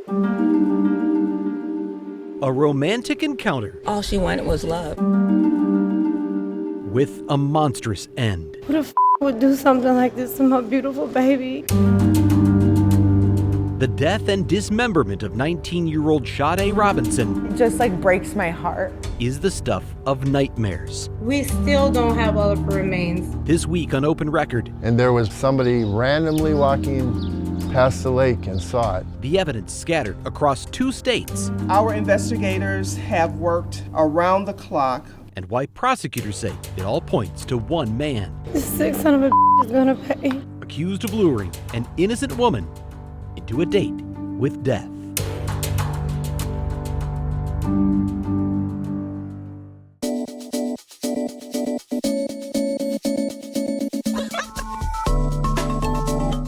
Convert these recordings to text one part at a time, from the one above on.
A romantic encounter All she wanted was love. with a monstrous end. Who the would do something like this to my beautiful baby? The death and dismemberment of 19-year-old Sade Robinson It just breaks my heart. is the stuff of nightmares. We still don't have all of her remains. This week on Open Record, And there was somebody randomly walking past the lake and saw it. the evidence scattered across 2 states, Our investigators have worked around the clock. and why prosecutors say it all points to one man, This sick son of a is gonna pay. accused of luring an innocent woman into a date with death.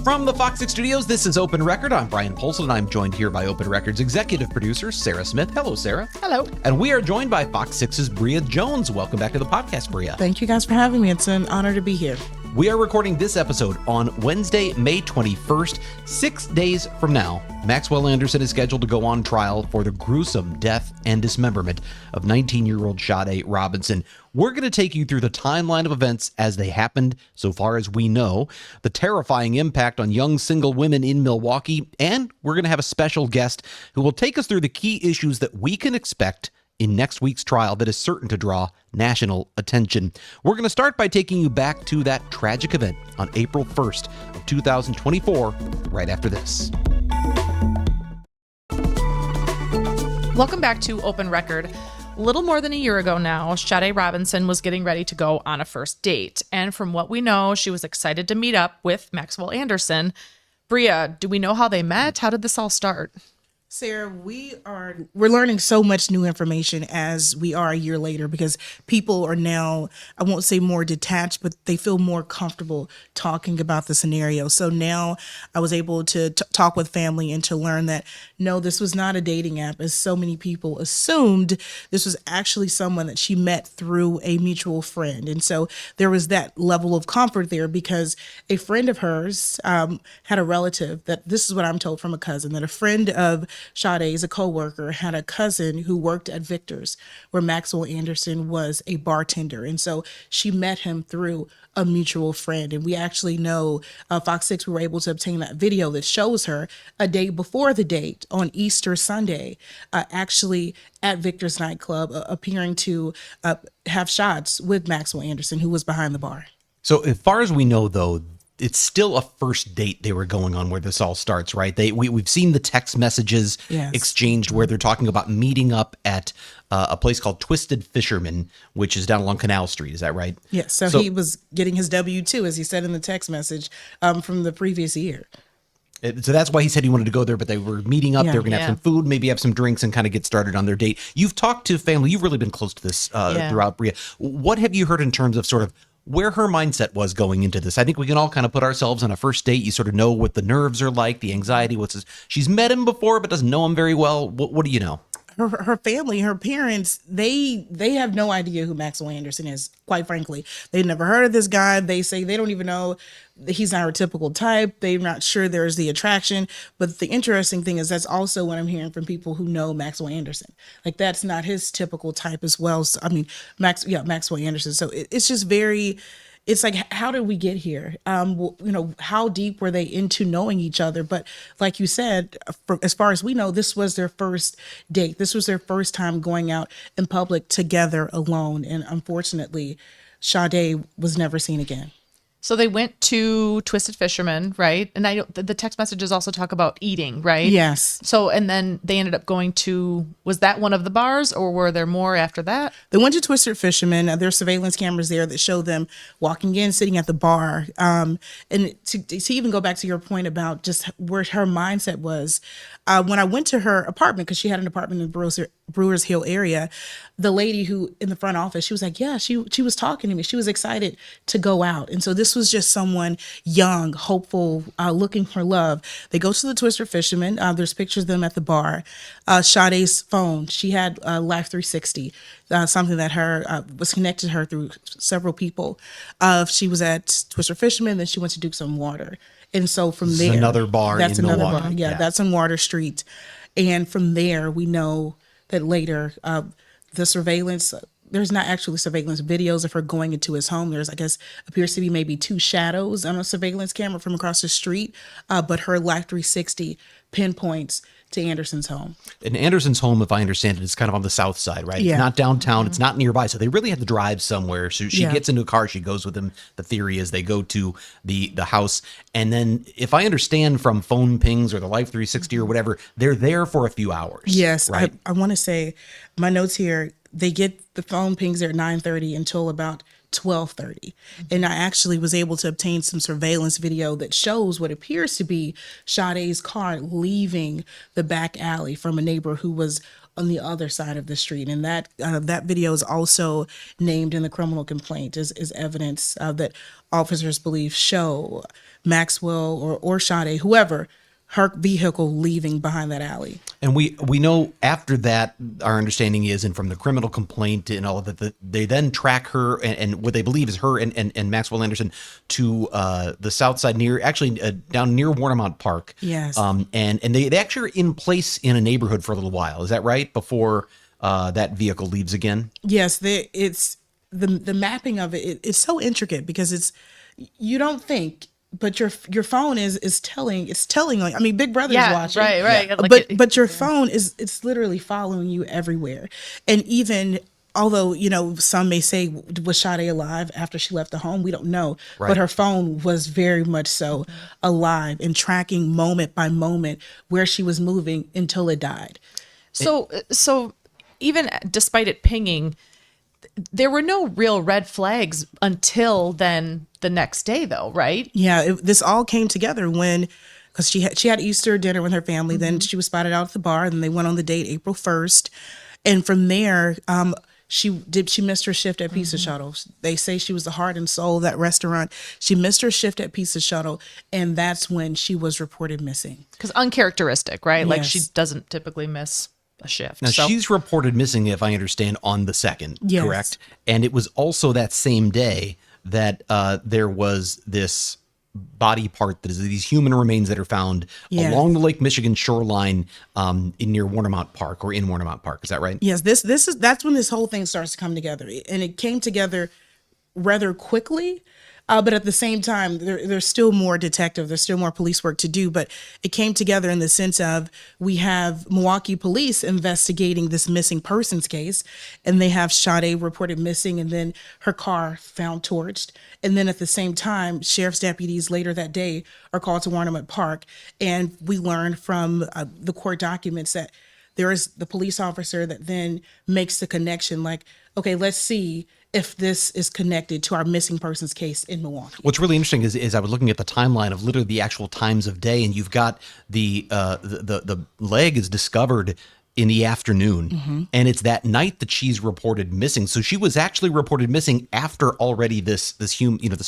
From the Fox 6 Studios, this is Open Record. I'm Bryan Polcyn, and I'm joined here by Open Record's executive producer, Sarah Smith. Hello, Sarah. Hello. And we are joined by Fox 6's Bria Jones. Welcome back to the podcast, Bria. Thank you guys for having me. It's an honor to be here. We are recording this episode on Wednesday, May 21st. 6 days from now, Maxwell Anderson is scheduled to go on trial for the gruesome death and dismemberment of 19-year-old Sade Robinson. We're going to take you through the timeline of events as they happened, so far as we know, the terrifying impact on young single women in Milwaukee, and we're going to have a special guest who will take us through the key issues that we can expect in next week's trial that is certain to draw national attention. We're going to start by taking you back to that tragic event on April 1st of 2024, right after this. Welcome back to Open Record. Little more than a year ago now, Sade Robinson was getting ready to go on a first date. And from what we know, she was excited to meet up with Maxwell Anderson. Bria, do we know how they met? How did this all start? Sarah, we're learning so much new information as we are a year later, because people are now, I won't say more detached, but they feel more comfortable talking about the scenario. So now I was able to talk with family and to learn that, no, this was not a dating app, as so many people assumed. This was actually someone that she met through a mutual friend. And so there was that level of comfort there, because a friend of hers had a relative that, this is what I'm told from a cousin, that a friend of Sade's, a co-worker, had a cousin who worked at Victor's, where Maxwell Anderson was a bartender. And so she met him through a mutual friend. And we actually know, Fox 6, we were able to obtain that video that shows her a day before the date on Easter Sunday, actually at Victor's nightclub, appearing to have shots with Maxwell Anderson, who was behind the bar. So as far as we know, though, it's still a first date they were going on where this all starts, right? We've seen the text messages exchanged where they're talking about meeting up at a place called Twisted Fisherman, which is down along Canal Street. Is that right? Yes. So he was getting his W-2, as he said in the text message, from the previous year. So that's why he said he wanted to go there, but they were meeting up. They were going to have some food, maybe have some drinks, and kind of get started on their date. You've talked to family. You've really been close to this throughout, Bria. What have you heard in terms of sort of where her mindset was going into this? I think we can all kind of put ourselves on a first date. You sort of know what the nerves are like, the anxiety. She's met him before, but doesn't know him very well. What do you know? Her family, her parents, they have no idea who Maxwell Anderson is, quite frankly. They've never heard of this guy. They say they don't even know that he's not her typical type. They're not sure there's the attraction. But the interesting thing is, that's also what I'm hearing from people who know Maxwell Anderson. Like, that's not his typical type as well. So, I mean, Maxwell Anderson. So it's just very... It's like, how did we get here? How deep were they into knowing each other? But like you said, as far as we know, this was their first date. This was their first time going out in public together alone. And unfortunately, Sade was never seen again. So they went to Twisted Fisherman, right? And I know the text messages also talk about eating, right? Yes. So, and then they ended up going to, was that one of the bars, or were there more after that? They went to Twisted Fisherman. There's surveillance cameras there that show them walking in, sitting at the bar. And to even go back to your point about just where her mindset was, when I went to her apartment, because she had an apartment in the Brewers Hill area, the lady who in the front office, she was like, yeah, she was talking to me. She was excited to go out. And so this was just someone young, hopeful, looking for love. They go to the Twisted Fisherman. There's pictures of them at the bar. Sade's phone, she had Life 360, something that was connected to her through several people. She was at Twisted Fisherman, then she went to Duke Some Water. And so from there, another bar that's in another Milwaukee. bar. Yeah, that's on Water Street. And from there, we know that later the surveillance, there's not actually surveillance videos of her going into his home. There's, I guess, appears to be maybe 2 shadows on a surveillance camera from across the street. But her Life 360 pinpoints to Anderson's home. And Anderson's home, if I understand it, is kind of on the south side, right? Yeah. It's not downtown. It's not nearby. So they really have to drive somewhere. So she gets into a car. She goes with him. The theory is they go to the house. And then if I understand from phone pings or the Life 360 or whatever, they're there for a few hours. Yes. Right? I want to say, my notes here, they get the phone pings there at 9:30 until about 12:30. And I actually was able to obtain some surveillance video that shows what appears to be Sade's car leaving the back alley from a neighbor who was on the other side of the street. And that video is also named in the criminal complaint as evidence that officers believe show Maxwell or Sade, whoever, her vehicle leaving behind that alley. And we know after that, our understanding is, and from the criminal complaint and all of that, they then track her and what they believe is her and Maxwell Anderson to the south side down near Warnemont Park. Yes. And they actually are in place in a neighborhood for a little while. Is that right? Before that vehicle leaves again? Yes. It's the mapping of it's so intricate because you don't think, but your phone is telling, like, I mean, Big Brother's watching. Right. Yeah. But your phone it's literally following you everywhere. And even although, some may say, was Sade alive after she left the home? We don't know. Right. But her phone was very much so alive and tracking moment by moment where she was moving until it died. So even despite it pinging, there were no real red flags until then the next day, though, right? Yeah, this all came together because she had Easter dinner with her family. Then she was spotted out at the bar, and they went on the date April 1st. And from there, she missed her shift at Pizza Shuttle. They say she was the heart and soul of that restaurant. She missed her shift at Pizza Shuttle, and that's when she was reported missing. Because uncharacteristic, right? Like Yes. she doesn't typically miss a shift. Now, So- she's reported missing, if I understand, on the 2nd, Yes. correct? And it was also that same day that there was this body part that is these human remains that are found Yes. along the Lake Michigan shoreline near Warnemont Park or in Warnemont Park. Is that right? Yes, that's when this whole thing starts to come together, and it came together rather quickly. But at the same time, there's still more there's still more police work to do. But it came together in the sense of we have Milwaukee police investigating this missing persons case, and they have Sade reported missing, and then her car found torched. And then at the same time, sheriff's deputies later that day are called to Warnemont Park, and we learned from the court documents that there is the police officer that then makes the connection, like, okay, let's see if this is connected to our missing persons case in Milwaukee. What's really interesting is I was looking at the timeline of literally the actual times of day, and you've got the leg is discovered in the afternoon, and it's that night that she's reported missing. So she was actually reported missing after already this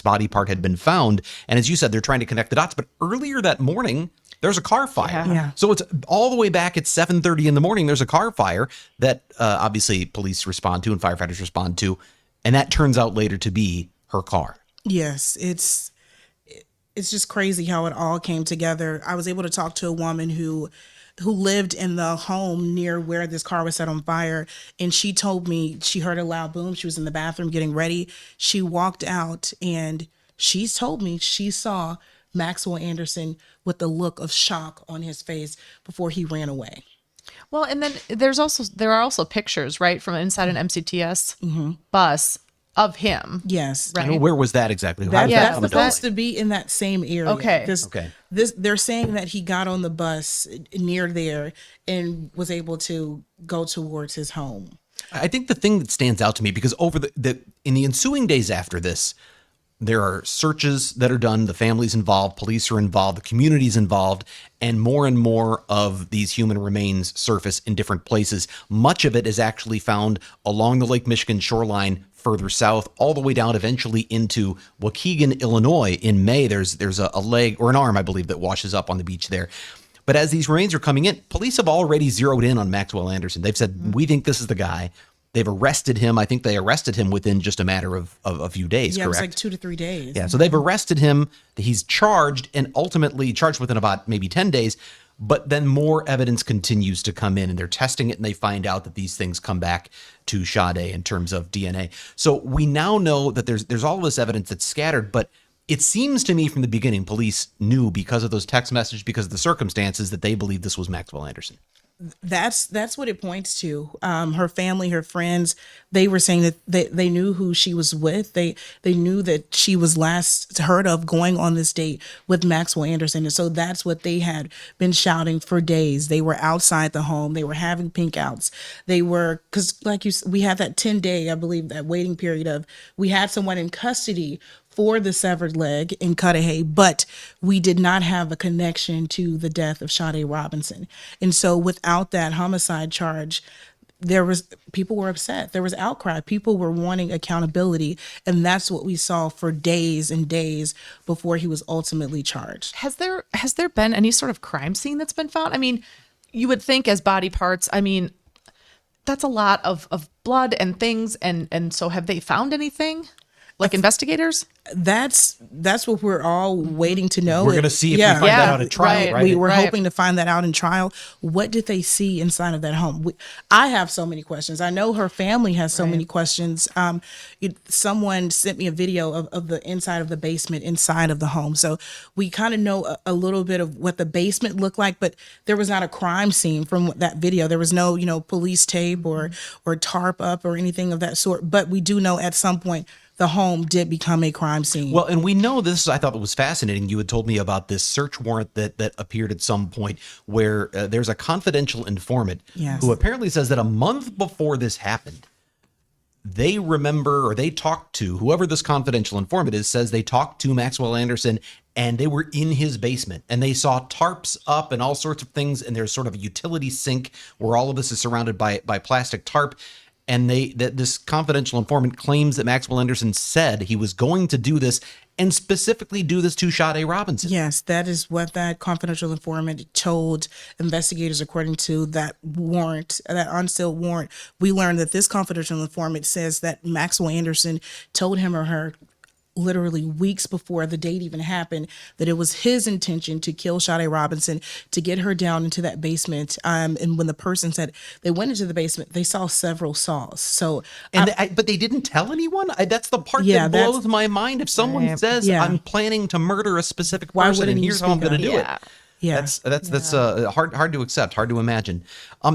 body part had been found. And as you said, they're trying to connect the dots. But earlier that morning, there's a car fire. Yeah. So it's all the way back at 7:30 in the morning. There's a car fire that obviously police respond to and firefighters respond to, and that turns out later to be her car. Yes, it's just crazy how it all came together. I was able to talk to a woman who lived in the home near where this car was set on fire, and she told me she heard a loud boom. She was in the bathroom getting ready. She walked out, and she told me she saw Maxwell Anderson with the look of shock on his face before he ran away. Well, and then there are also pictures, right, from inside an MCTS bus of him. Yes. Right. And where was that exactly? How did that That's come to supposed light? to be in that same area. Okay. Okay. They're saying that he got on the bus near there and was able to go towards his home. I think the thing that stands out to me, because over in the ensuing days after this, there are searches that are done, the family's involved, police are involved, the community's involved, and more of these human remains surface in different places. Much of it is actually found along the Lake Michigan shoreline further south, all the way down eventually into Waukegan, Illinois. In May, there's a leg or an arm, I believe, that washes up on the beach there. But as these remains are coming in, police have already zeroed in on Maxwell Anderson. They've said, we think this is the guy. They've arrested him. I think they arrested him within just a matter of a few days, Yeah, correct? it was like 2 to 3 days. Yeah, so they've arrested him. He's charged and ultimately charged within about maybe 10 days. But then more evidence continues to come in, and they're testing it, and they find out that these things come back to Sade in terms of DNA. So we now know that there's all of this evidence that's scattered, but it seems to me from the beginning, police knew because of those text messages, because of the circumstances, that they believed this was Maxwell Anderson. That's what it points to. Her family, her friends, they were saying that they knew who she was with. They knew that she was last heard of going on this date with Maxwell Anderson. And so that's what they had been shouting for days. They were outside the home. They were having pink outs. They were, because like we had that 10-day, I believe, that waiting period of, we had someone in custody for the severed leg in Cudahy, but we did not have a connection to the death of Sade Robinson. And so without that homicide charge, people were upset. There was outcry. People were wanting accountability. And that's what we saw for days and days before he was ultimately charged. Has there been any sort of crime scene that's been found? I mean, you would think as body parts, I mean, that's a lot of blood and things. And so have they found anything? Like investigators? That's what we're all waiting to know. We're going to see if we find that out at trial, right? We were hoping to find that out in trial. What did they see inside of that home? I have so many questions. I know her family has so many questions. Someone sent me a video of the inside of the basement inside of the home. So we kind of know a little bit of what the basement looked like, but there was not a crime scene from that video. There was no, police tape or tarp up or anything of that sort. But we do know at some point the home did become a crime scene. Well, and we know this, I thought it was fascinating. You had told me about this search warrant that appeared at some point where there's a confidential informant who apparently says that a month before this happened, they remember, or they talked to, whoever this confidential informant is, says they talked to Maxwell Anderson and they were in his basement and they saw tarps up and all sorts of things. And there's sort of a utility sink where all of this is surrounded by plastic tarp. And this confidential informant claims that Maxwell Anderson said he was going to do this, and specifically do this to Sade Robinson. Yes, that is what that confidential informant told investigators. According to that warrant, that unsealed warrant, we learned that this confidential informant says that Maxwell Anderson told him or her literally weeks before the date even happened that it was his intention to kill Sade Robinson, to get her down into that basement. And when the person said they went into the basement, they saw several saws. So, but they didn't tell anyone. That's the part that blows my mind. If someone says I'm planning to murder a specific person and here's how I'm going to do it. Yeah, that's hard to accept, hard to imagine.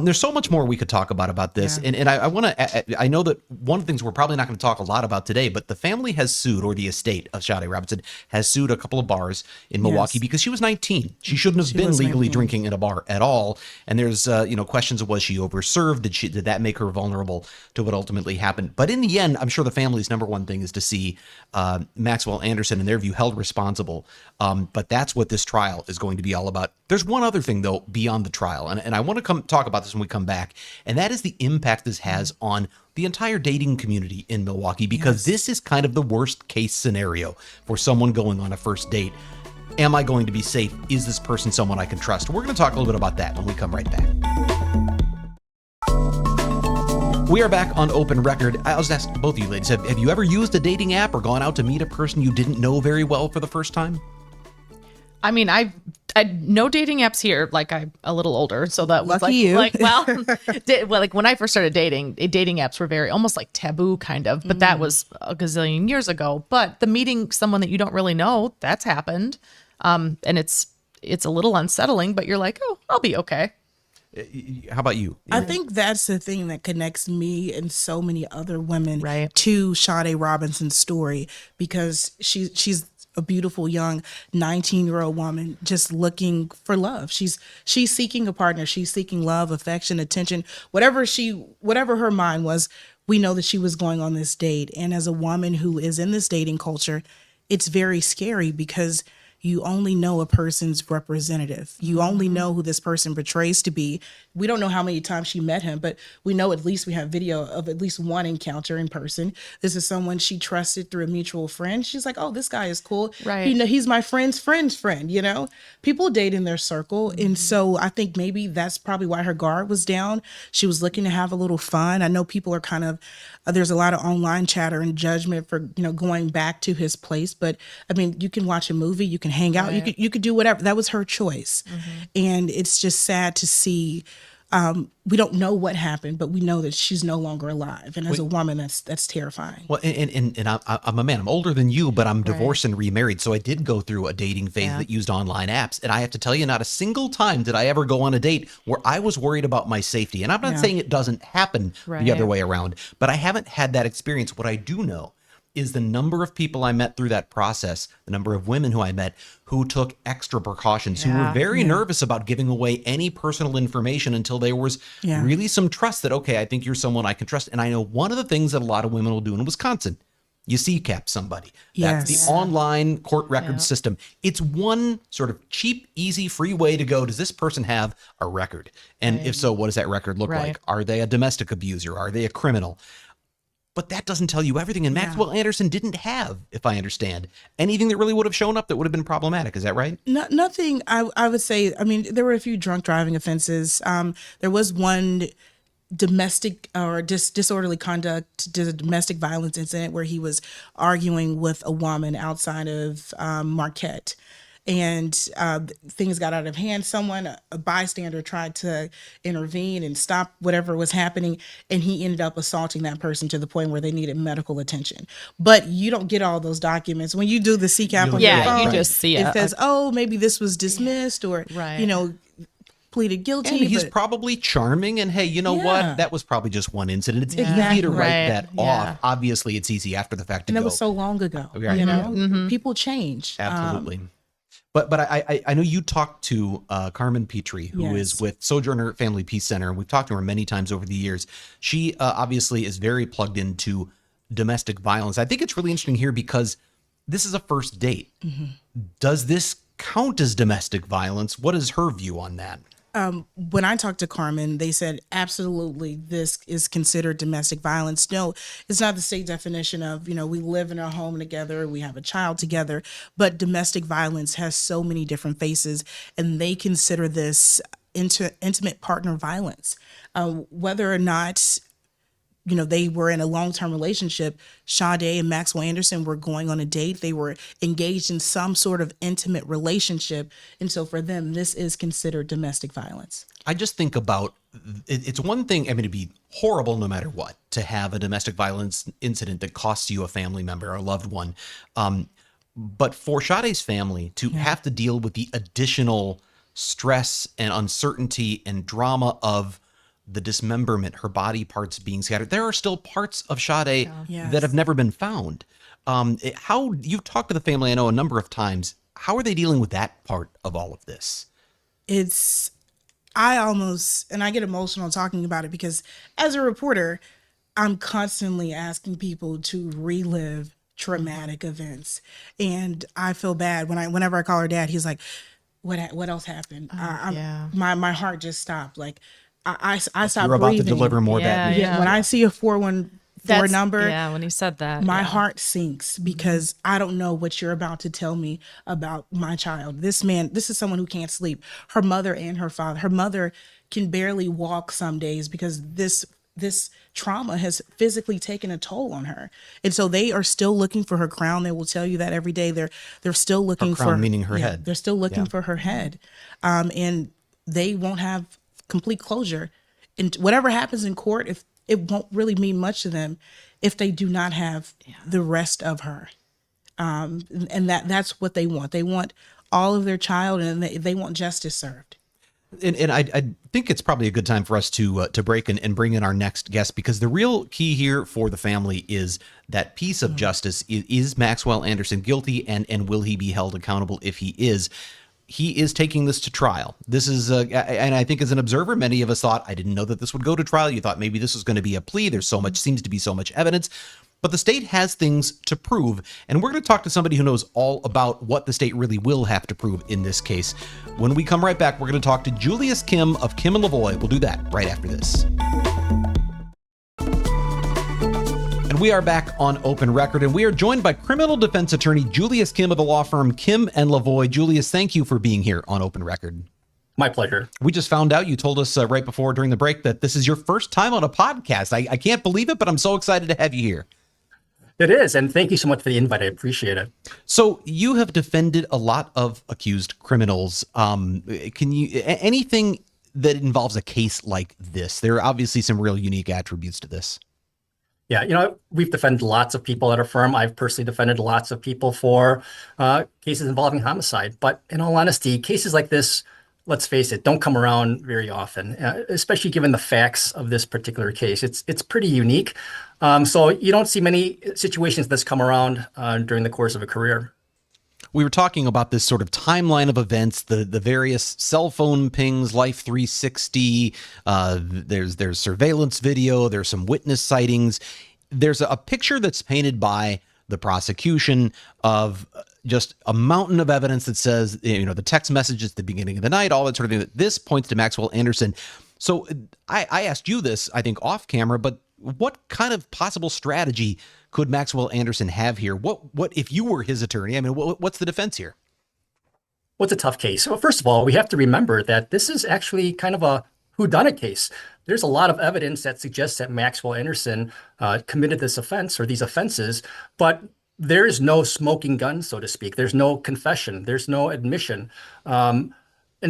There's so much more we could talk about this, and I want to. I know that one of the things we're probably not going to talk a lot about today, but the family has sued, or the estate of Sade Robinson has sued a couple of bars in Milwaukee because she was 19. She shouldn't have been legally drinking in a bar at all. And there's questions of, was she overserved? Did that make her vulnerable to what ultimately happened? But in the end, I'm sure the family's number one thing is to see Maxwell Anderson, in their view, held responsible. But that's what this trial is going to be all about. There's one other thing, though, beyond the trial, and I want to talk about this when we come back, and that is the impact this has on the entire dating community in Milwaukee, because this is kind of the worst case scenario for someone going on a first date. Am I going to be safe? Is this person someone I can trust? We're going to talk a little bit about that when we come right back. We are back on Open Record. I'll just ask both of you ladies, have you ever used a dating app or gone out to meet a person you didn't know very well for the first time? I mean, I no dating apps here. Like, I'm a little older, so that was Lucky like you. like when I first started dating apps were very almost like taboo kind of, but that was a gazillion years ago. But the meeting someone that you don't really know, that's happened, and it's a little unsettling. But you're like, oh, I'll be okay. How about you? I think that's the thing that connects me and so many other women Right. to Sade Robinson's story, because she's a beautiful young 19-year-old woman just looking for love. She's seeking a partner. She's seeking love, affection, attention, whatever her mind was. We know that she was going on this date. And as a woman who is in this dating culture, it's very scary because you only know a person's representative. You only know who this person portrays to be. We don't know how many times she met him, but we know at least we have video of at least one encounter in person. This is someone she trusted through a mutual friend. She's like, oh, this guy is cool. Right. He's my friend's friend's friend, People date in their circle. And so I think maybe that's probably why her guard was down. She was looking to have a little fun. I know people are kind of, there's a lot of online chatter and judgment for, going back to his place. But I mean, you can watch a movie, you can hang out. Right. You could do whatever. That was her choice. And it's just sad to see. We don't know what happened, but we know that she's no longer alive. And as a woman, that's terrifying. Well, and I'm a man. I'm older than you, but I'm divorced and remarried. So I did go through a dating phase that used online apps. And I have to tell you, not a single time did I ever go on a date where I was worried about my safety. And I'm not saying it doesn't happen the other way around, but I haven't had that experience. What I do know is the number of people I met through that process, the number of women who I met who took extra precautions, who were very nervous about giving away any personal information until there was really some trust that, okay, I think you're someone I can trust. And I know one of the things that a lot of women will do in Wisconsin, you CCAP somebody. That's the online court record system. It's one sort of cheap, easy, free way to go. Does this person have a record? And if so, what does that record look like? Are they a domestic abuser? Are they a criminal? But that doesn't tell you everything. And Maxwell Anderson didn't have, if I understand, anything that really would have shown up that would have been problematic. Is that right? Nothing, I would say. I mean, there were a few drunk driving offenses. There was one domestic or disorderly conduct, domestic violence incident where he was arguing with a woman outside of Marquette. And things got out of hand. A bystander tried to intervene and stop whatever was happening, and he ended up assaulting that person to the point where they needed medical attention. But you don't get all those documents when you do the CCAP on your phone. You just see it. It says, "Oh, maybe this was dismissed," or pleaded guilty. And he's probably charming. And hey, you know what? That was probably just one incident. It's easy to write that off. Obviously, it's easy after the fact to go. And that was so long ago. People change. Absolutely. But I know you talked to Carmen Petrie, who is with Sojourner Family Peace Center, and we've talked to her many times over the years. She obviously is very plugged into domestic violence. I think it's really interesting here because this is a first date. Does this count as domestic violence? What is her view on that? When I talked to Carmen, they said, absolutely, this is considered domestic violence. No, it's not the state definition of, we live in our home together, we have a child together, but domestic violence has so many different faces, and they consider this intimate partner violence. Whether or not they were in a long-term relationship, Sade and Maxwell Anderson were going on a date. They were engaged in some sort of intimate relationship. And so for them, this is considered domestic violence. I just think about, it's one thing, it'd be horrible no matter what, to have a domestic violence incident that costs you a family member or a loved one. But for Sade's family to have to deal with the additional stress and uncertainty and drama of the dismemberment, her body parts being scattered. There are still parts of Sade that have never been found. How you've talked to the family, I know, a number of times. How are they dealing with that part of all of this? I get emotional talking about it because as a reporter, I'm constantly asking people to relive traumatic events. And I feel bad whenever I call her dad, he's like, what else happened? My heart just stopped. Like, I stopped You're about breathing. to deliver more bad news. When I see a 414 number, when he said that, my heart sinks because I don't know what you're about to tell me about my child. This is someone who can't sleep. Her mother and her father. Her mother can barely walk some days because this trauma has physically taken a toll on her. And so they are still looking for her crown. They will tell you that every day. They're still looking her crown, for meaning her head. They're still looking for her head. And they won't have complete closure. And whatever happens in court, if it won't really mean much to them if they do not have the rest of her. And that's what they want. They want all of their child, and they want justice served. And I think it's probably a good time for us to break and bring in our next guest, because the real key here for the family is that piece of justice. Is Maxwell Anderson guilty, and will he be held accountable if he is? He is taking this to trial. This is, and I think as an observer, many of us thought, I didn't know that this would go to trial. You thought maybe this was going to be a plea. There's seems to be so much evidence, but the state has things to prove. And we're going to talk to somebody who knows all about what the state really will have to prove in this case. When we come right back, we're going to talk to Julius Kim of Kim and Lavoie. We'll do that right after this. And we are back on Open Record, and we are joined by criminal defense attorney Julius Kim of the law firm Kim and Lavoie. Julius, thank you for being here on Open Record. My pleasure. We just found out, you told us right before during the break, that this is your first time on a podcast. I can't believe it, but I'm so excited to have you here. It is, and thank you so much for the invite. I appreciate it. So you have defended a lot of accused criminals. Can you anything that involves a case like this? There are obviously some real unique attributes to this. Yeah, we've defended lots of people at our firm. I've personally defended lots of people for cases involving homicide. But in all honesty, cases like this, let's face it, don't come around very often, especially given the facts of this particular case. It's pretty unique. So you don't see many situations this come around during the course of a career. We were talking about this sort of timeline of events, the various cell phone pings, Life 360. There's surveillance video. There's some witness sightings. There's a picture that's painted by the prosecution of just a mountain of evidence that says, the text messages at the beginning of the night, all that sort of thing. This points to Maxwell Anderson. So I asked you this, I think, off camera, but what kind of possible strategy could Maxwell Anderson have here? What if you were his attorney? I mean, what's the defense here? What's a tough case? Well, first of all, we have to remember that this is actually kind of a whodunit case. There's a lot of evidence that suggests that Maxwell Anderson committed this offense or these offenses, but there is no smoking gun, so to speak. There's no confession. There's no admission. And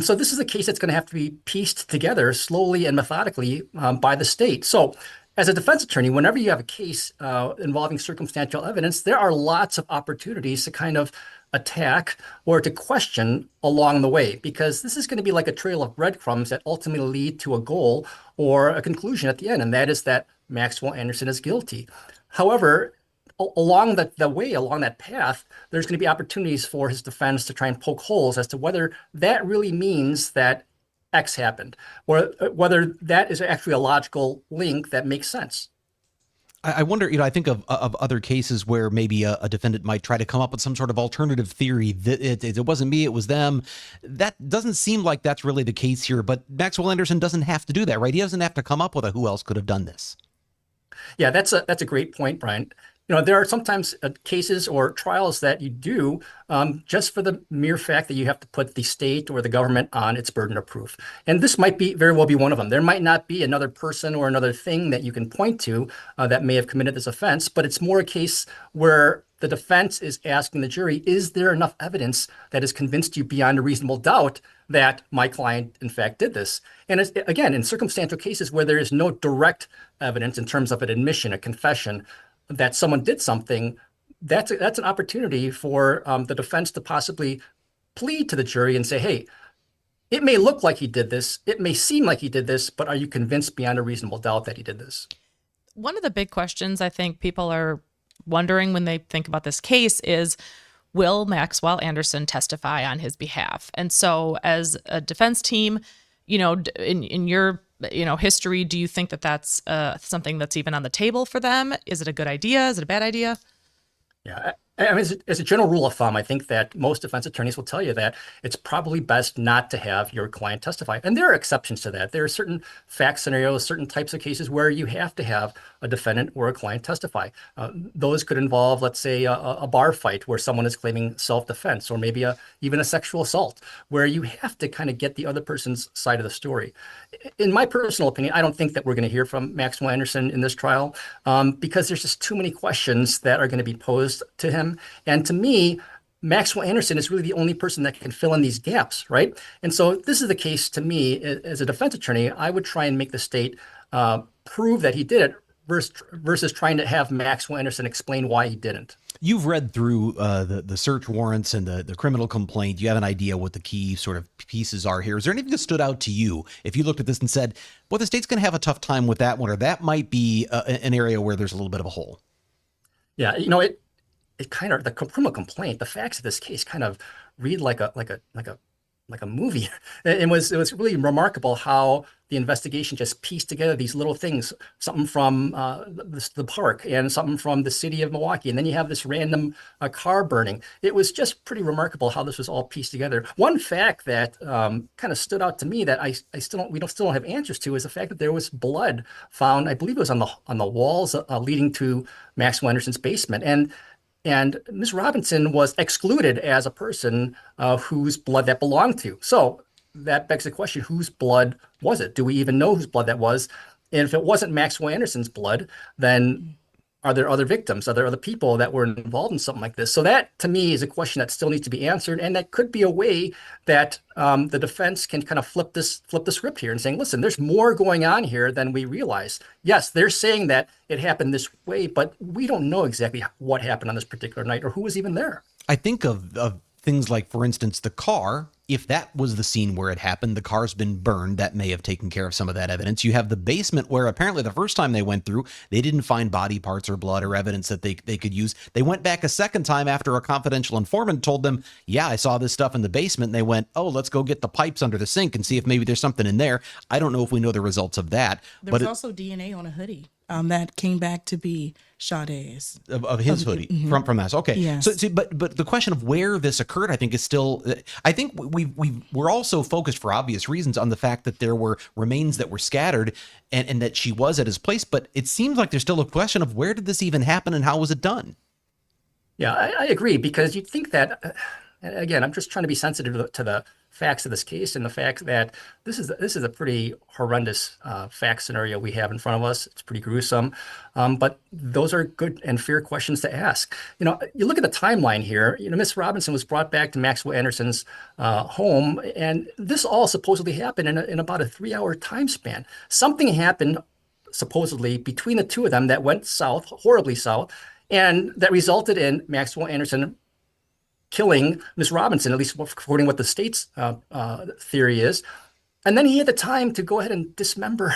so this is a case that's going to have to be pieced together slowly and methodically by the state. So as a defense attorney, whenever you have a case involving circumstantial evidence, there are lots of opportunities to kind of attack or to question along the way, because this is going to be like a trail of breadcrumbs that ultimately lead to a goal or a conclusion at the end, and that is that Maxwell Anderson is guilty. However, along the way, along that path, there's going to be opportunities for his defense to try and poke holes as to whether that really means that X happened, or whether that is actually a logical link that makes sense. I wonder, I think of other cases where maybe a defendant might try to come up with some sort of alternative theory that it wasn't me, it was them. That doesn't seem like that's really the case here, but Maxwell Anderson doesn't have to do that, right? He doesn't have to come up with who else could have done this. Yeah, that's a great point, Brian. There are sometimes cases or trials that you do just for the mere fact that you have to put the state or the government on its burden of proof. And this might very well be one of them. There might not be another person or another thing that you can point to that may have committed this offense, but it's more a case where the defense is asking the jury, is there enough evidence that has convinced you beyond a reasonable doubt that my client, in fact, did this? And again, in circumstantial cases where there is no direct evidence in terms of an admission, a confession, that someone did something, that's an opportunity for the defense to possibly plead to the jury and say, hey, it may look like he did this, it may seem like he did this, but are you convinced beyond a reasonable doubt that he did this? One of the big questions I think people are wondering when they think about this case is, will Maxwell Anderson testify on his behalf? And so as a defense team, in your history, do you think that that's something that's even on the table for them? Is it a good idea? Is it a bad idea? Yeah, I mean, as a general rule of thumb, I think that most defense attorneys will tell you that it's probably best not to have your client testify. And there are exceptions to that. There are certain fact scenarios, certain types of cases where you have to have a defendant or a client testify. Those could involve, let's say, a bar fight where someone is claiming self-defense, or maybe even a sexual assault, where you have to kind of get the other person's side of the story. In my personal opinion, I don't think that we're going to hear from Maxwell Anderson in this trial because there's just too many questions that are going to be posed to him. And to me, Maxwell Anderson is really the only person that can fill in these gaps, right? And so this is the case to me. As a defense attorney, I would try and make the state prove that he did it versus trying to have Maxwell Anderson explain why he didn't. You've read through the search warrants and the criminal complaint. You have an idea what the key sort of pieces are here. Is there anything that stood out to you if you looked at this and said, well, the state's going to have a tough time with that one, or that might be an area where there's a little bit of a hole? Yeah, it kind of, the criminal complaint, the facts of this case kind of read like a movie. It was really remarkable how the investigation just pieced together these little things, something from the park and something from the city of Milwaukee, and then you have this random car burning. It was just pretty remarkable how this was all pieced together. One fact that kind of stood out to me that we still don't have answers to is the fact that there was blood found. I believe it was on the walls leading to Maxwell Anderson's basement, and Ms. Robinson was excluded as a person whose blood that belonged to. So that begs the question, whose blood was it? Do we even know whose blood that was? And if it wasn't Maxwell Anderson's blood, then Are there other victims? Are there other people that were involved in something like this? So that, to me, is a question that still needs to be answered, and that could be a way that the defense can kind of flip the script here and saying, listen, there's more going on here than we realize. Yes, they're saying that it happened this way, but we don't know exactly what happened on this particular night or who was even there. I think of things like, for instance, the car. If that was the scene where it happened, the car's been burned. That may have taken care of some of that evidence. You have the basement where apparently the first time they went through, they didn't find body parts or blood or evidence that they could use. They went back a second time after a confidential informant told them, yeah, I saw this stuff in the basement. And they went, oh, let's go get the pipes under the sink and see if maybe there's something in there. I don't know if we know the results of that. There was also DNA on a hoodie that came back to be Sade's. Of his hoodie from that. Okay. Yes. So, see, but the question of where this occurred, I think, is still. I think we're also focused for obvious reasons on the fact that there were remains that were scattered, and that she was at his place. But it seems like there's still a question of where did this even happen and how was it done? Yeah, I agree, because you'd think that. Again, I'm just trying to be sensitive to the facts of this case and the fact that this is a pretty horrendous fact scenario we have in front of us. It's pretty gruesome, but those are good and fair questions to ask. You look at the timeline here. Miss Robinson was brought back to Maxwell Anderson's home, and this all supposedly happened in about a 3-hour time span. Something happened supposedly between the two of them that went south, horribly south, and that resulted in Maxwell Anderson killing Miss Robinson, at least according to what the state's theory is. And then he had the time to go ahead and dismember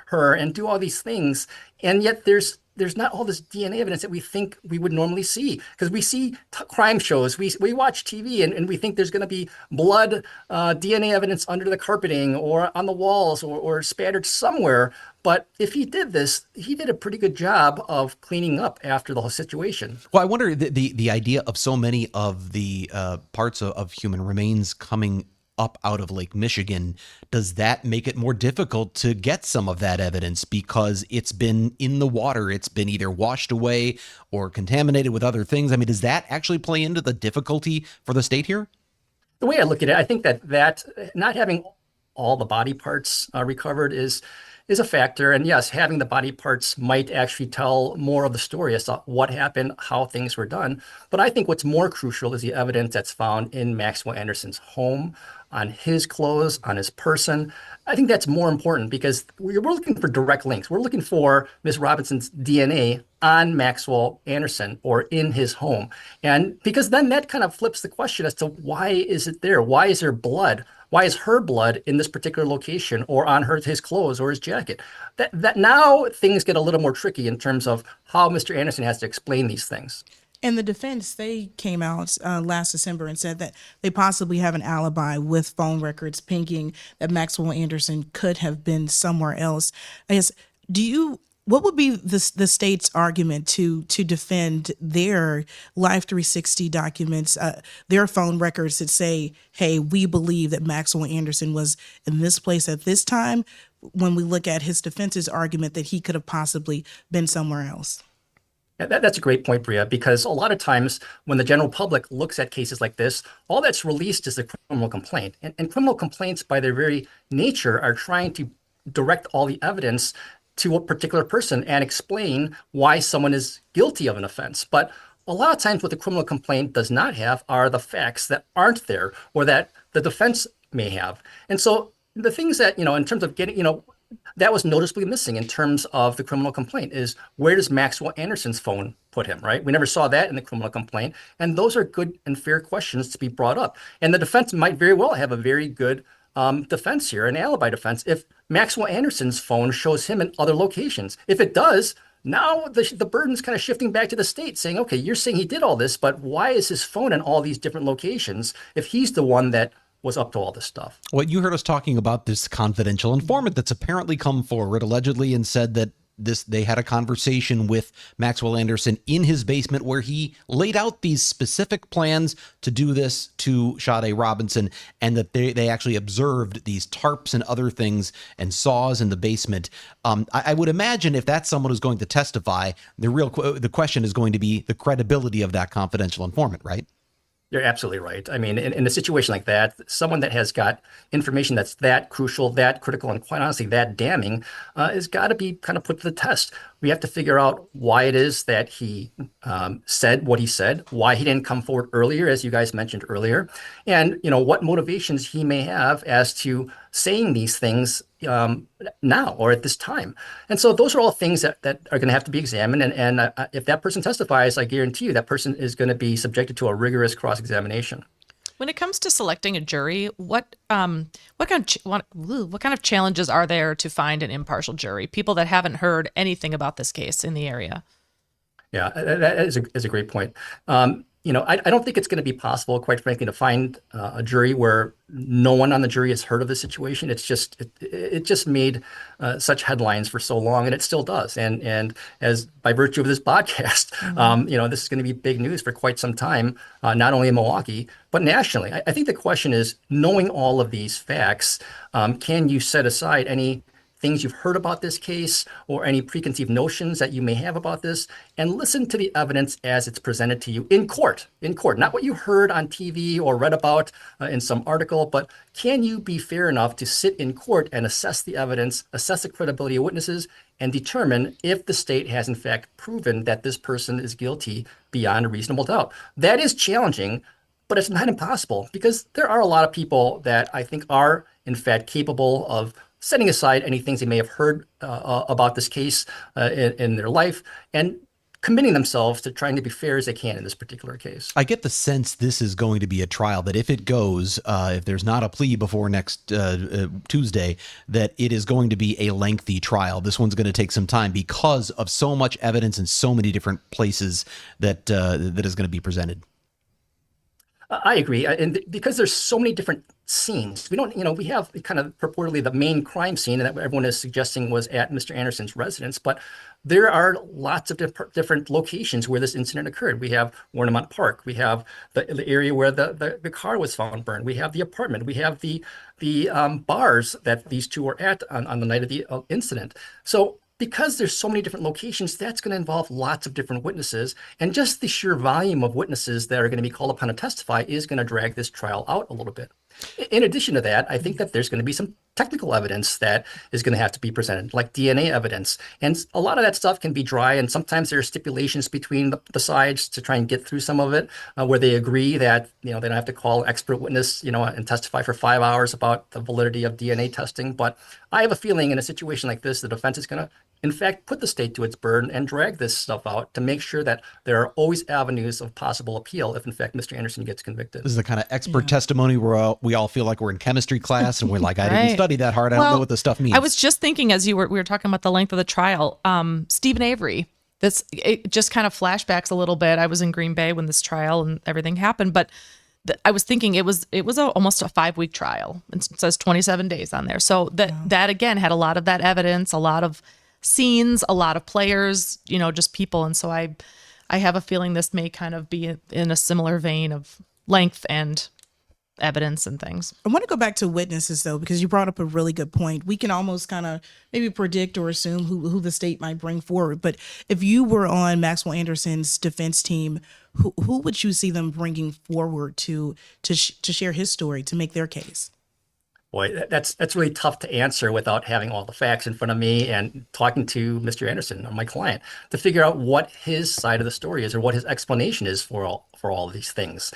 her and do all these things. And yet there's not all this DNA evidence that we think we would normally see, because we see crime shows, we watch TV, and we think there's going to be blood, DNA evidence under the carpeting or on the walls or spattered somewhere. But if he did this, he did a pretty good job of cleaning up after the whole situation. Well, I wonder the idea of so many of the parts of human remains coming up out of Lake Michigan, does that make it more difficult to get some of that evidence because it's been in the water, it's been either washed away or contaminated with other things? I mean, does that actually play into the difficulty for the state here? The way I look at it, I think that not having all the body parts recovered is a factor. And yes, having the body parts might actually tell more of the story as to what happened, how things were done. But I think what's more crucial is the evidence that's found in Maxwell Anderson's home, on his clothes, on his person. I think that's more important because we're looking for direct links. We're looking for Ms. Robinson's DNA on Maxwell Anderson or in his home. And because then that kind of flips the question as to why is it there? Why is there blood? Why is her blood in this particular location or on his clothes or his jacket? That now things get a little more tricky in terms of how Mr. Anderson has to explain these things. And the defense, they came out last December and said that they possibly have an alibi with phone records pinging that Maxwell Anderson could have been somewhere else. I guess, what would be the state's argument to defend their Life 360 documents, their phone records that say, hey, we believe that Maxwell Anderson was in this place at this time, when we look at his defense's argument that he could have possibly been somewhere else? That's a great point, Bria, because a lot of times when the general public looks at cases like this, all that's released is the criminal complaint. And criminal complaints, by their very nature, are trying to direct all the evidence to a particular person and explain why someone is guilty of an offense. But a lot of times what the criminal complaint does not have are the facts that aren't there or that the defense may have. And so the things that, in terms of getting, that was noticeably missing in terms of the criminal complaint is, where does Maxwell Anderson's phone put him, right? We never saw that in the criminal complaint. And those are good and fair questions to be brought up. And the defense might very well have a very good defense here, an alibi defense, if Maxwell Anderson's phone shows him in other locations. If it does, now the burden's kind of shifting back to the state, saying, okay, you're saying he did all this, but why is his phone in all these different locations if he's the one that was up to all this stuff? Well, you heard us talking about this confidential informant that's apparently come forward allegedly and said that they had a conversation with Maxwell Anderson in his basement where he laid out these specific plans to do this to Sade Robinson, and that they actually observed these tarps and other things and saws in the basement. I would imagine if that's someone who's going to testify, the question is going to be the credibility of that confidential informant, right? You're absolutely right. I mean, in a situation like that, someone that has got information that's that crucial, that critical, and quite honestly, that damning, has got to be kind of put to the test. We have to figure out why it is that he said what he said, why he didn't come forward earlier, as you guys mentioned earlier, and what motivations he may have as to saying these things now or at this time. And so those are all things that are going to have to be examined. And if that person testifies, I guarantee you that person is going to be subjected to a rigorous cross-examination. When it comes to selecting a jury, what kind of challenges are there to find an impartial jury? People that haven't heard anything about this case in the area. Yeah, that is a great point. I don't think it's going to be possible, quite frankly, to find a jury where no one on the jury has heard of the situation. It just made such headlines for so long, and it still does. And as by virtue of this podcast, this is going to be big news for quite some time, not only in Milwaukee but nationally. I think the question is, knowing all of these facts, can you set aside any things you've heard about this case or any preconceived notions that you may have about this, and listen to the evidence as it's presented to you in court, not what you heard on TV or read about in some article, but can you be fair enough to sit in court and assess the evidence, assess the credibility of witnesses, and determine if the state has in fact proven that this person is guilty beyond a reasonable doubt. That is challenging, but it's not impossible, because there are a lot of people that I think are in fact capable of setting aside any things they may have heard about this case in their life and committing themselves to trying to be fair as they can in this particular case. I get the sense this is going to be a trial that if it goes, if there's not a plea before next Tuesday, that it is going to be a lengthy trial. This one's going to take some time because of so much evidence in so many different places that is going to be presented. I agree. And because there's so many different scenes, we have kind of purportedly the main crime scene that everyone is suggesting was at Mr. Anderson's residence, but there are lots of different locations where this incident occurred. We have Warnemont Park. We have the area where the car was found burned. We have the apartment. We have the bars that these two were at on the night of the incident. So because there's so many different locations, that's going to involve lots of different witnesses. And just the sheer volume of witnesses that are going to be called upon to testify is going to drag this trial out a little bit. In addition to that, I think that there's going to be some technical evidence that is going to have to be presented, like DNA evidence. And a lot of that stuff can be dry, and sometimes there are stipulations between the sides to try and get through some of it, where they agree that they don't have to call an expert witness, and testify for 5 hours about the validity of DNA testing. But I have a feeling in a situation like this, the defense is going to, in fact, put the state to its burden and drag this stuff out to make sure that there are always avenues of possible appeal if, in fact, Mr. Anderson gets convicted. This is the kind of expert testimony where we all feel like we're in chemistry class and we're like, I didn't study that hard. I don't know what this stuff means. I was just thinking as we were talking about the length of the trial, Stephen Avery, it just kind of flashbacks a little bit. I was in Green Bay when this trial and everything happened, but I was thinking it was almost a 5-week trial. It says 27 days on there. So that again had a lot of that evidence, a lot of scenes, a lot of players, just people. And so I have a feeling this may kind of be in a similar vein of length and evidence and things. I want to go back to witnesses, though, because you brought up a really good point. We can almost kind of maybe predict or assume who the state might bring forward. But if you were on Maxwell Anderson's defense team, who would you see them bringing forward to share his story, to make their case? Boy, that's really tough to answer without having all the facts in front of me and talking to Mr. Anderson, or my client, to figure out what his side of the story is or what his explanation is for all of these things.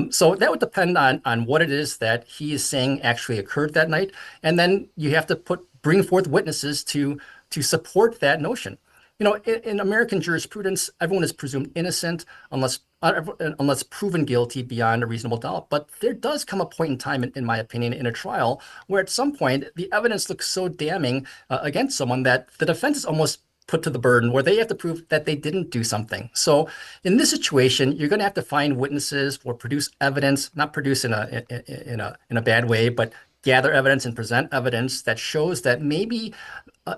So that would depend on what it is that he is saying actually occurred that night, and then you have to bring forth witnesses to support that notion. In American jurisprudence, everyone is presumed innocent unless proven guilty beyond a reasonable doubt. But there does come a point in time, in my opinion, in a trial where at some point the evidence looks so damning against someone that the defense is almost put to the burden where they have to prove that they didn't do something. So in this situation, you're going to have to find witnesses or produce evidence, not produce in a bad way, but gather evidence and present evidence that shows that maybe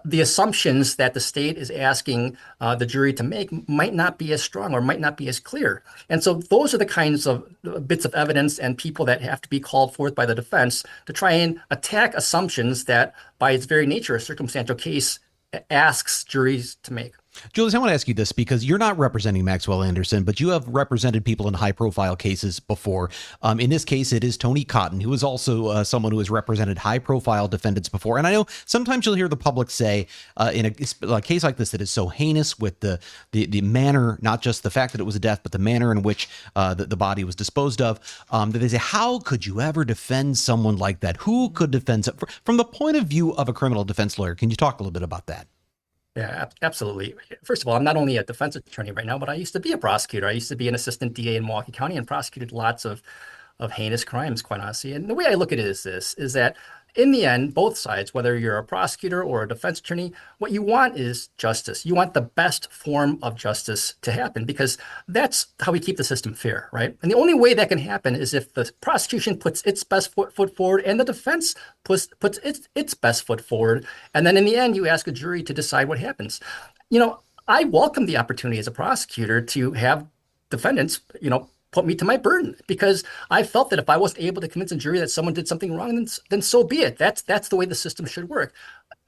the assumptions that the state is asking the jury to make might not be as strong or might not be as clear. And so those are the kinds of bits of evidence and people that have to be called forth by the defense to try and attack assumptions that by its very nature, a circumstantial case asks juries to make. Julius, I want to ask you this because you're not representing Maxwell Anderson, but you have represented people in high-profile cases before. In this case, it is Tony Cotton, who is also someone who has represented high-profile defendants before. And I know sometimes you'll hear the public say in a case like this that is so heinous with the manner, not just the fact that it was a death, but the manner in which the body was disposed of, that they say, how could you ever defend someone like that? Who could defend? From the point of view of a criminal defense lawyer, can you talk a little bit about that? Yeah, absolutely. First of all, I'm not only a defense attorney right now, but I used to be a prosecutor. I used to be an assistant DA in Milwaukee County and prosecuted lots of heinous crimes, quite honestly. And the way I look at it is this, is that in the end, both sides, whether you're a prosecutor or a defense attorney, what you want is justice. You want the best form of justice to happen because that's how we keep the system fair, right? And the only way that can happen is if the prosecution puts its best foot forward and the defense puts its best foot forward. And then in the end, you ask a jury to decide what happens. I welcome the opportunity as a prosecutor to have defendants, put me to my burden because I felt that if I wasn't able to convince a jury that someone did something wrong, then so be it. That's the way the system should work.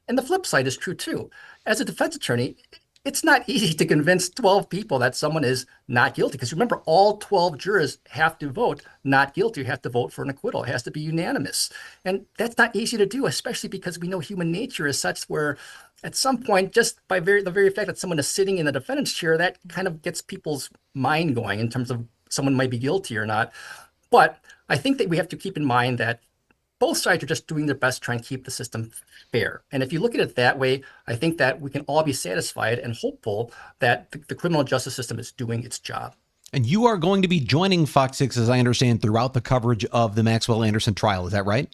And the flip side is true too. As a defense attorney, it's not easy to convince 12 people that someone is not guilty because remember, all 12 jurors have to vote not guilty. You have to vote for an acquittal. It has to be unanimous. And that's not easy to do, especially because we know human nature is such where at some point, just by the very fact that someone is sitting in the defendant's chair, that kind of gets people's mind going in terms of someone might be guilty or not. But I think that we have to keep in mind that both sides are just doing their best to try and keep the system fair. And if you look at it that way, I think that we can all be satisfied and hopeful that the criminal justice system is doing its job. And you are going to be joining Fox 6, as I understand, throughout the coverage of the Maxwell Anderson trial. Is that right?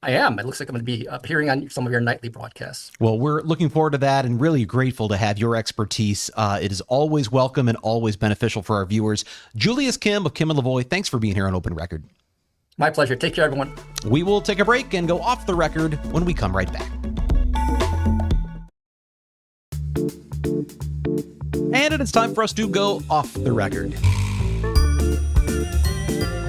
I am. It looks like I'm going to be appearing on some of your nightly broadcasts. Well, we're looking forward to that and really grateful to have your expertise. It is always welcome and always beneficial for our viewers. Julius Kim of Kim and Lavoie, thanks for being here on Open Record. My pleasure. Take care, everyone. We will take a break and go off the record when we come right back. And it is time for us to go off the record.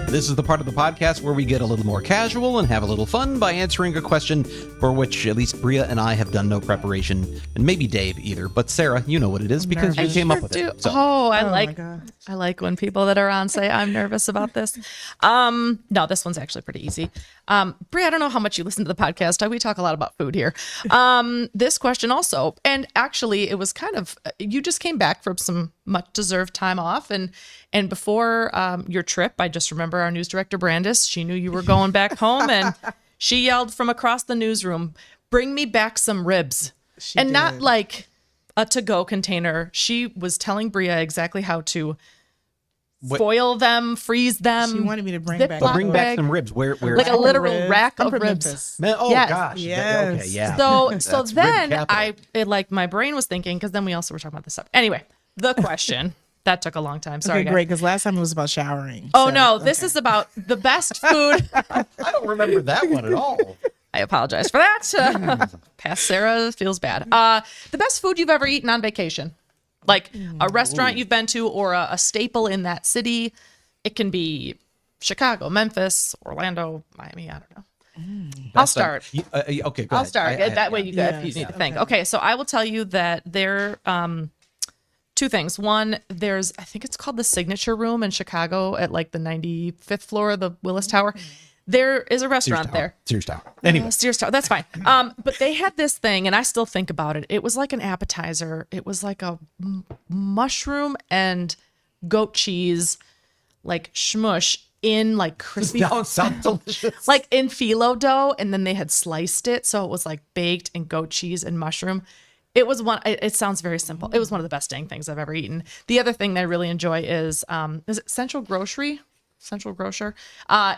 This is the part of the podcast where we get a little more casual and have a little fun by answering a question for which at least Bria and I have done no preparation, and maybe Dave either. But Sarah, you know what it is because you came up with it. So. I like when people that are on say I'm nervous about this. No, this one's actually pretty easy. Bria, I don't know how much you listen to the podcast. We talk a lot about food here. This question also, and actually it was kind of, you just came back from some much deserved time off, and before your trip, I just remember our news director Brandis, she knew you were going back home and she yelled from across the newsroom, "Bring me back some ribs." She did. Not like a to-go container. She was telling Bria exactly how to foil them, freeze them. She wanted me to bring back some ribs. Where like a literal rack of ribs. Man, oh yes. gosh. Yes. Okay, yeah. So then my brain was thinking, because then we also were talking about this stuff. Anyway, the question. That took a long time. Sorry, okay, great, because last time it was about showering. Oh, so, no, this is about the best food. I don't remember that one at all. I apologize for that. Past Sarah feels bad. The best food you've ever eaten on vacation. Like a restaurant you've been to or a staple in that city. It can be Chicago, Memphis, Orlando, Miami. I don't know. I'll start. Okay, go ahead. I'll start. That way you need to think. Okay, so I will tell you that there two things. One, I think it's called the Signature Room in Chicago at like the 95th floor of the Willis Tower. There is a restaurant there. Sears Tower. Anyway. Sears Tower. That's fine. But they had this thing, and I still think about it. It was like an appetizer. It was like a mushroom and goat cheese, like shmush in like crispy. Sounds delicious. Like in phyllo dough, and then they had sliced it, so it was like baked in goat cheese and mushroom. It was it sounds very simple. It was one of the best dang things I've ever eaten. The other thing that I really enjoy is it Central Grocer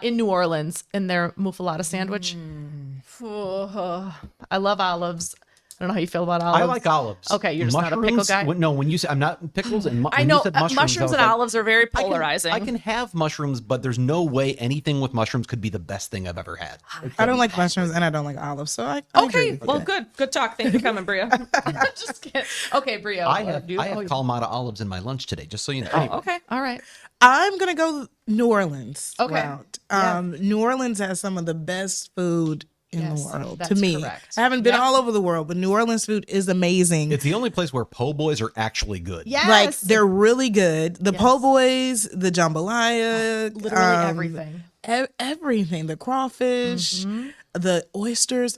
in New Orleans in their muffaletta sandwich. I love olives. I don't know how you feel about olives. I like olives. Okay, you're just not a pickle guy. No, when you say I'm not pickles and I know you said mushrooms and olives are very polarizing. I can have mushrooms, but there's no way anything with mushrooms could be the best thing I've ever had. I don't like mushrooms and I don't like olives, so I okay. agree. Well, good talk. Thank you for coming, Bria. Just kidding. Okay, Bria. I have Kalamata olives in my lunch today, just so you know. Oh, okay. All right. I'm gonna go New Orleans. Okay. Route. New Orleans has some of the best food in Yes, the world. that's To me, correct. I haven't been Yep. all over the world, but New Orleans food is amazing. It's the only place where po' boys are actually good. Yes. Like they're really good. The Yes. po' boys, the jambalaya, Literally everything. everything. The crawfish, Mm-hmm. the oysters.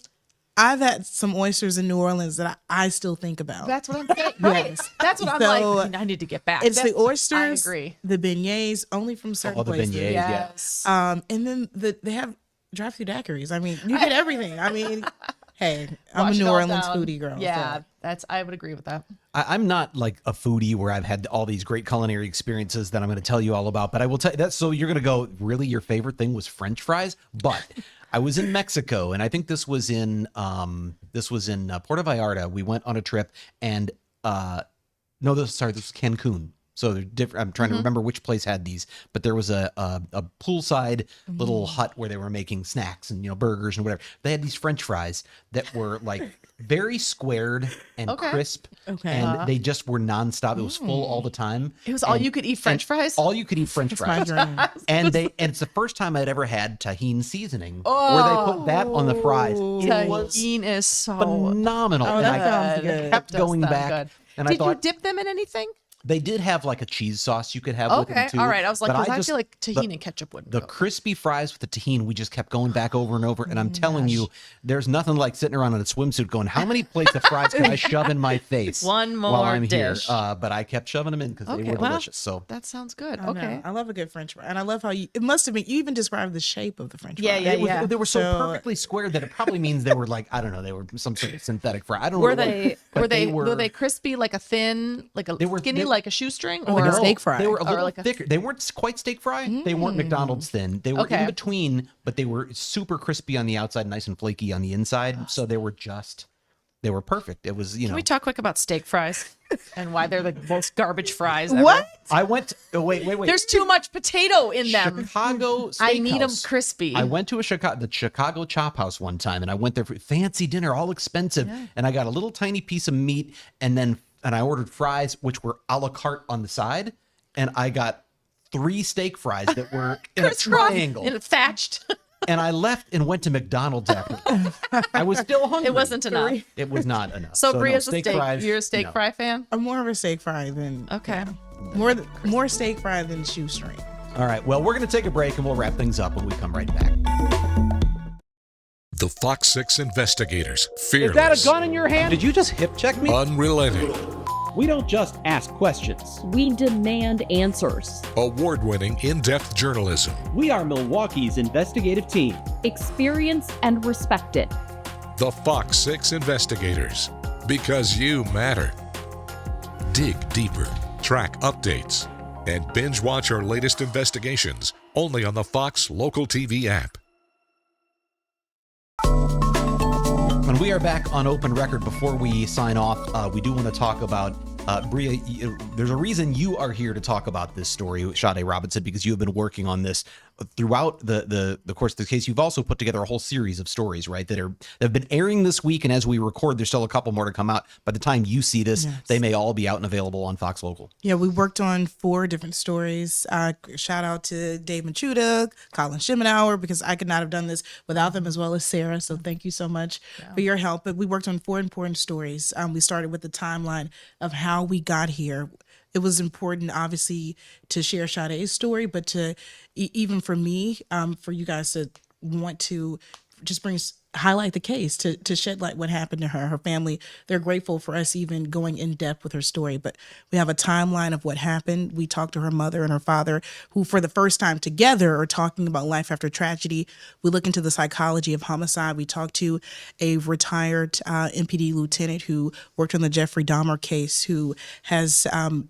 I've had some oysters in New Orleans that I still think about. That's what I'm saying. Right. That's what I'm So, like. I need to get back. It's the That's- oysters. I agree. The beignets, only from certain Oh, the places. beignets. Yes. And then they have drive-through daiquiris. I mean, you get everything. I mean, hey, I'm Wash a it New all Orleans down. foodie girl. Yeah, so. I would agree with that. I'm not like a foodie where I've had all these great culinary experiences that I'm going to tell you all about, but I will tell you that. So you're going to go, really, your favorite thing was French fries? But I was in Mexico, and I think this was in Puerto Vallarta. We went on a trip, and no, this was Cancun. So they're different. I'm trying to remember which place had these, but there was a poolside little hut where they were making snacks and burgers and whatever. They had these French fries that were like very squared and crisp, and they just were nonstop. It was full all the time. It was all you could eat French fries? All you could eat French My fries. dream. And it's the first time I'd ever had tahini seasoning where they put that on the fries. It was Tahine is so phenomenal. Oh, And that I sounds good. kept Does going sound back. good. And Did I thought, you dip them in anything? they did have like a cheese sauce you could have with them Okay, too. all right. I was like, but because I just- feel like tahini the- and ketchup wouldn't The go. crispy fries with the tahini, we just kept going back over and over. And I'm telling you, there's nothing like sitting around in a swimsuit going, how many plates of fries can I shove in my face One while more I'm dish. here? But I kept shoving them in because they Okay, were well, delicious. So That sounds good. I know. Okay. I love a good French fry, and I love how it must have been. You even described the shape of the French Yeah, fry. yeah, it was, yeah. they were so So- perfectly squared that it probably means they were like, I don't know, they were some sort of synthetic fry. I don't Were know. they but were they crispy like a thin, like a They were- skinny they- like a shoestring, like a or steak fry. They were a Or little like a- thicker. They weren't quite steak fry. They weren't McDonald's thin. They were Okay. in between, but they were super crispy on the outside, nice and flaky on the inside. So they were perfect. It was, Can we talk quick about steak fries and why they're the most garbage fries ever? What? I went. Oh, wait. There's too much potato in them. Chicago I need them Steakhouse. crispy. I went to the Chicago Chop House one time, and I went there for fancy dinner, all expensive, and I got a little tiny piece of meat, and I ordered fries, which were a la carte on the side, and I got 3 steak fries that were in a Crisscross triangle, and thatched. and I left and went to McDonald's after. I was still hungry. It wasn't enough. It was not enough. So, no, Bria's a steak. fries, You're a steak no. fry fan? I'm more of a steak fry than Okay. more steak fry than shoestring. All right. Well, we're going to take a break, and we'll wrap things up when we come right back. The Fox 6 investigators, Is fearless, that a gun in your hand? Did you just hip check me? unrelenting, We don't just ask questions. We demand answers. award-winning, in-depth journalism. We are Milwaukee's investigative team. Experienced and respected. The Fox 6 investigators, because you matter. Dig deeper, track updates, and binge watch our latest investigations only on the Fox Local TV app. When we are back on Open Record, before we sign off, we do want to talk about Bria. There's a reason you are here to talk about this story, Sade Robinson, because you have been working on this throughout the course of the case. You've also put together a whole series of stories, right, that have been airing this week, and as we record, there's still a couple more to come out. By the time you see this, they may all be out and available on Fox Local. Yeah, we worked on 4 different stories. Shout out to Dave Machuda, Colin Shimenauer, because I could not have done this without them, as well as Sarah. So thank you so much for your help. But we worked on 4 important stories. We started with the timeline of how we got here. It was important, obviously, to share Sade's story, but to even for me, for you guys to want to just highlight the case, to shed light what happened to her family. They're grateful for us even going in depth with her story, but we have a timeline of what happened. We talked to her mother and her father, who for the first time together are talking about life after tragedy. We look into the psychology of homicide. We talked to a retired MPD lieutenant who worked on the Jeffrey Dahmer case, who has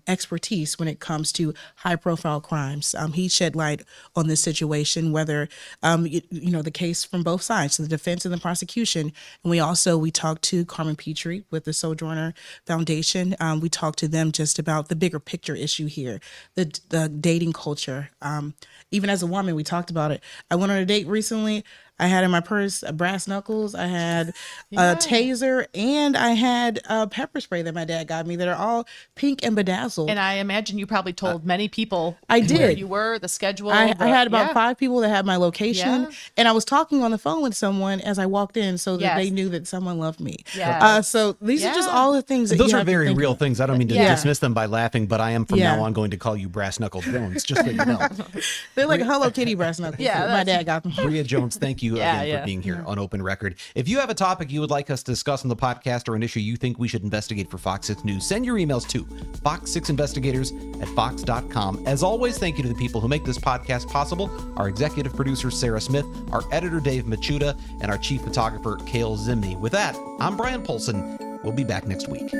expertise when it comes to high profile crimes. He shed light on this situation, whether the case from both sides, so the defense and the prosecution. And we talked to Carmen Petrie with the Sojourner Foundation. We talked to them just about the bigger picture issue here, the dating culture. Even as a woman, we talked about it. I went on a date recently. I had in my purse brass knuckles. I had a taser, and I had a pepper spray that my dad got me that are all pink and bedazzled. And I imagine you probably told many people I did. where you were, the schedule. I had about 5 people that had my location, Yeah. and I was talking on the phone with someone as I walked in so that Yes. they knew that someone loved me. Yes. So these are just Yeah. all the things that Those you are have to very think real of. things. I don't mean to Yeah. dismiss them by laughing, but I am from Yeah. now on going to call you Brass Knuckle Jones, just so you know. They're like Hello Kitty brass knuckles. Yeah, my dad got them. Bria Jones, thank you Yeah, again yeah. for being here on Open Record. If you have a topic you would like us to discuss on the podcast or an issue you think we should investigate for Fox 6 News, send your emails to fox6investigators@fox.com. As always, thank you to the people who make this podcast possible, our executive producer, Sarah Smith, our editor, Dave Machuda, and our chief photographer, Cale Zimney. With that, I'm Bryan Polcyn. We'll be back next week.